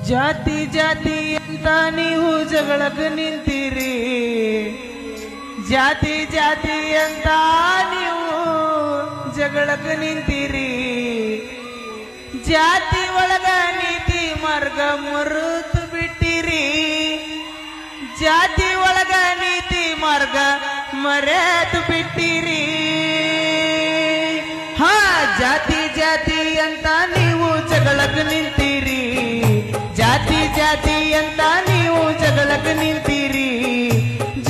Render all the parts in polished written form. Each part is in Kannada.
ಜಾತಿ ಜಾತಿ ಅಂತ ನೀವು ಜಗಳಕ್ಕೆ ನಿಂತೀರಿ, ಜಾತಿ ಜಾತಿ ಅಂತ ನೀವು ಜಗಳಕ್ಕೆ ನಿಂತೀರಿ. ಜಾತಿ ಒಳಗ ನೀತಿ ಮಾರ್ಗ ಮರುತು ಬಿಟ್ಟಿರಿ, ಜಾತಿ ಒಳಗ ನೀತಿ ಮಾರ್ಗ ಮರೆತು ಬಿಟ್ಟಿರಿ. ಹಾ, ಜಾತಿ ಜಾತಿ ಅಂತ ನೀವು ಜಗಳಕ್ಕೆ ನಿಂತೀರಿ, ಜಾತಿ ಜಾತಿ ಅಂತ ನೀವು ಜಗಳಕ್ಕೆ ನಿಂತೀರಿ.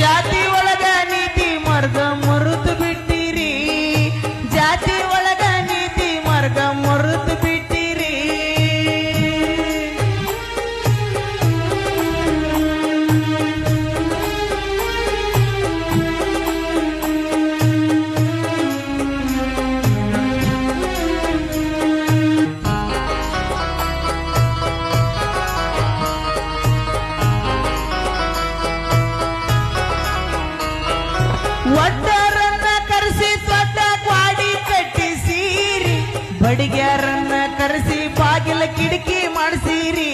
ಜಾತಿ ಒಳಗ ನೀತಿ ಮಾರ್ಗ ಮರುತು ಬಿಟ್ಟಿರಿ, ಜಾತಿ ಒಳಗ ನೀತಿ ಮಾರ್ಗ ಮರುತು ಬಿಟ್ಟಿರಿ. ಒಡ್ಡರನ್ನ ಕರೆಸಿ ದೊಡ್ಡ ಗ್ವಾಡಿ ಕಟ್ಟಿಸಿರಿ, ಬಡಿಗ್ಯಾರನ್ನ ಕರೆಸಿ ಬಾಗಿಲ ಕಿಟಕಿ ಮಾಡಿಸಿರಿ,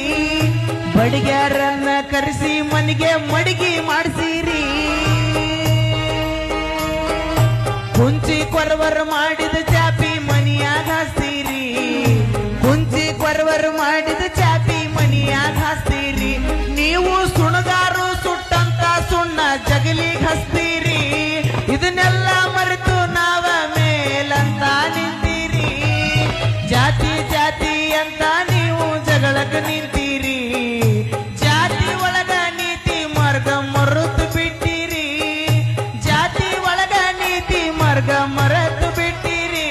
ಬಡಿಗ್ಯಾರನ್ನ ಕರೆಸಿ ಮನೆಗೆ ಮಡಿಗೆ ಮಾಡಿಸಿರಿ. ಕುಂಚಿ ಕೊರವರು ಮಾಡಿದ ಚಾಪಿ ಮನಿಯಾಗ ಹಾಸ್ತೀರಿ, ಕುಂಚಿ ಕೊರವರು ಮಾಡಿದ ಚಾಪಿ ಮನಿಯಾಗ ಹಾಸ್ತೀರಿ. ನೀವು ಸುಣಗಾರು ಸುಟ್ಟಂತ ಸುಣ್ಣ ಜಗಲಿಗೆ ಹಸ್ತೀರಿ, ಇದನ್ನೆಲ್ಲ ಮರೆತು ನಾವ ಮೇಲಂತ ನಿಂತೀರಿ. ಜಾತಿ ಜಾತಿ ಅಂತ ನೀವು ಜಗಳಕ್ಕೆ ನಿಂತೀರಿ, ಜಾತಿ ಒಳಗ ನೀತಿ ಮಾರ್ಗ ಮರೆತು ಬಿಟ್ಟಿರಿ, ಜಾತಿ ಒಳಗ ನೀತಿ ಮಾರ್ಗ ಮರೆತು ಬಿಟ್ಟಿರಿ.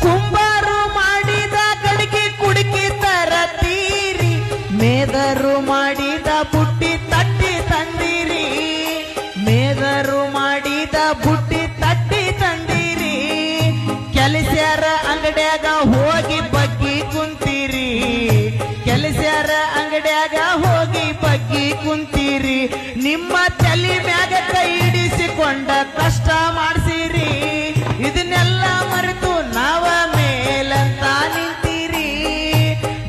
ಕುಂಬಾರು ಮಾಡಿದ ಗಡಿಗೆ ಕುಡುಕಿ ತರತೀರಿ, ಮೇದರು ಮಾಡಿದ ಬುಟ್ಟಿ ತಟ್ಟಿ ತಂದಿರಿ, ಮೇದರು ಮಾಡಿದ ಬುಟ್ಟಿ ತಟ್ಟಿ ತಂದಿರಿ. ಕೆಲಸ್ಯಾರ ಅಂಗಡ್ಯಾಗ ಹೋಗಿ ಬಗ್ಗಿ ಕುಂತೀರಿ, ಕೆಲಸ್ಯಾರ ಅಂಗಡ್ಯಾಗ ಹೋಗಿ ಬಗ್ಗಿ ಕುಂತೀರಿ. ನಿಮ್ಮ ತಲೆ ಮ್ಯಾಗ ಕೈ ಹಿಡಿಸಿಕೊಂಡ ಕಷ್ಟ ಮಾಡಿಸಿರಿ, ಇದನ್ನೆಲ್ಲ ಮರೆತು ನಾವ ಮೇಲಂತ ನಿಂತೀರಿ.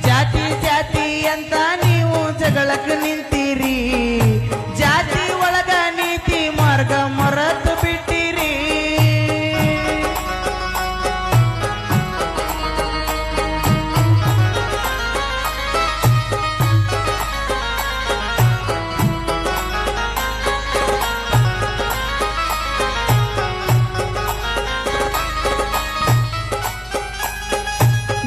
ಜಾತಿ ಜಾತಿ ಅಂತ ನೀವು ಜಗಳಕ್ಕೆ ನಿಂತೀರಿ, ಜಾತಿ ಒಳಗ ನೀತಿ ಮಾರ್ಗ ಮರೆತು ಬಿಟ್ಟಿರಿ.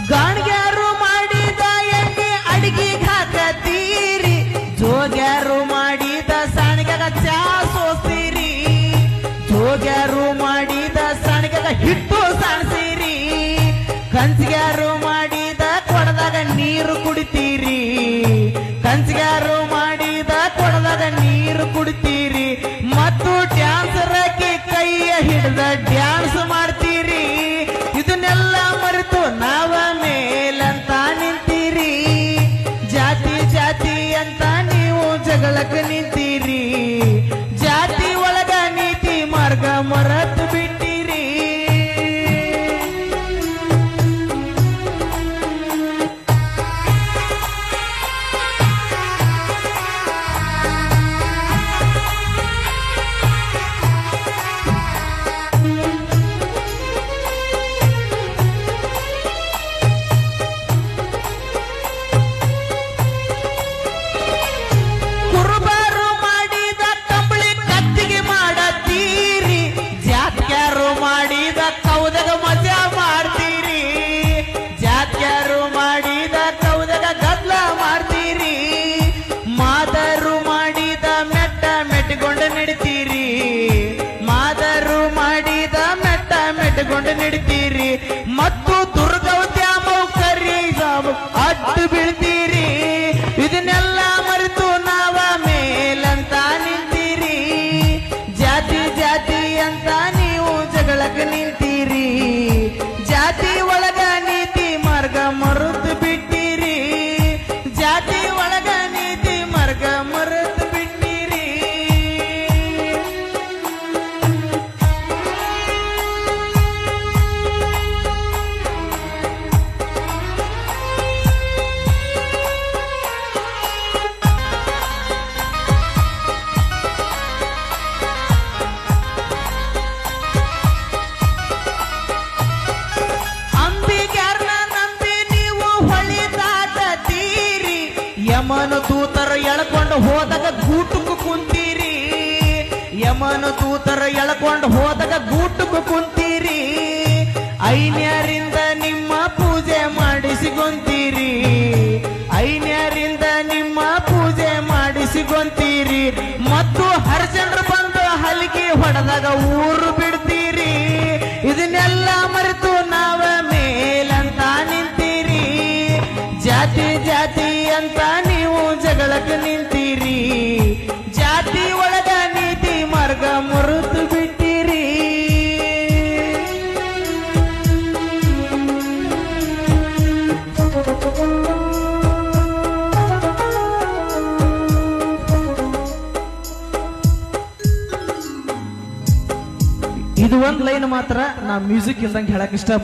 ಗಾಣಿಗ್ಯಾರು ಮಾಡಿದ ಎಣ್ಣೆ ಅಡಿಗೆಗೆ ಹಾಕತೀರಿ, ಜೋಗ್ಯಾರು ಮಾಡಿದ ಸಾಣಿಗೆಗ ಚಾ ಸೋಸ್ತೀರಿ, ಜೋಗ್ಯಾರು ಮಾಡಿದ ಸಾಣಿಗೆಗ ಹಿಟ್ಟು ಸಾಣಿಸಿರಿ, ಕಂಚಿಗ್ಯಾರು ಮಾಡಿದ ಕೊಡದಾಗ ನೀರು ಕುಡಿತೀರಿ, ಕಂಚಿಗ್ಯಾರು ಮಾಡಿದ ಕೊಡದಾಗ ನೀರು ಕುಡಿತೀರಿ. ಮತ್ತು ಡ್ಯಾನ್ಸರಕ್ಕೆ ಕೈಯ ಹಿಡಿದ ಡ್ಯಾನ್ಸ್ ಮಾಡ್ತೀರಿ, ಇದನ್ನೆಲ್ಲ ಮರೆತು ನಾವ ಮೇಲಂತ ನಿಂತೀರಿ. ಜಾತಿ ಜಾತಿ ಅಂತ ನೀವು ಜಗಳಕ್ಕೆ ನಿಂತೀರಿ, ಜಾತಿ ಒಳಗ ನೀತಿ ಮಾರ್ಗ ಮರೆತು ಬಿಟ್ಟಿರಿ. ಕುರುಬರು ಎಳ್ಕೊಂಡು ಹೋದಾಗ ಗೂಟಕ್ಕೆ ಕುಂತೀರಿ ಯಮನ ತೂತರ ಎಳ್ಕೊಂಡು ಹೋದಾಗ ಗೂಟಕ್ಕೆ ಕುಂತೀರಿ ಐನ್ಯರಿಂದ ನಿಮ್ಮ ಪೂಜೆ ಮಾಡಿಸಿಕೊಂತೀರಿ ಐನ್ಯರಿಂದ ನಿಮ್ಮ ಪೂಜೆ ಮಾಡಿಸಿಕೊಂತೀರಿ ಮತ್ತು ಹರಿಚಂದ್ರ ಬಂದು ಹಲಿಗೆ ಹೊಡೆದಾಗ ಊರು ಬಿಡ್ತೀರಿ ಇದನ್ನೆಲ್ಲ ಮರೆತು ನಾವ ಮೇಲಂತ ನಿಂತೀರಿ ಜಾತಿ ಜಾತಿ ಅಂತ ನೀವು ಜಗಳಕ್ಕೆ ನಿಂತೀರಿ ಜಾತಿ ಒಳಗ ನೀತಿ ಮಾರ್ಗ ಮರೆತು ಬಿಟ್ಟಿರಿ ಇದು ಒಂದ್ ಲೈನ್ ಮಾತ್ರ ನಾ ಮ್ಯೂಸಿಕ್ ಇಲ್ದಂಗೆ ಹೇಳಕ್ ಇಷ್ಟಪಡ್ತೀನಿ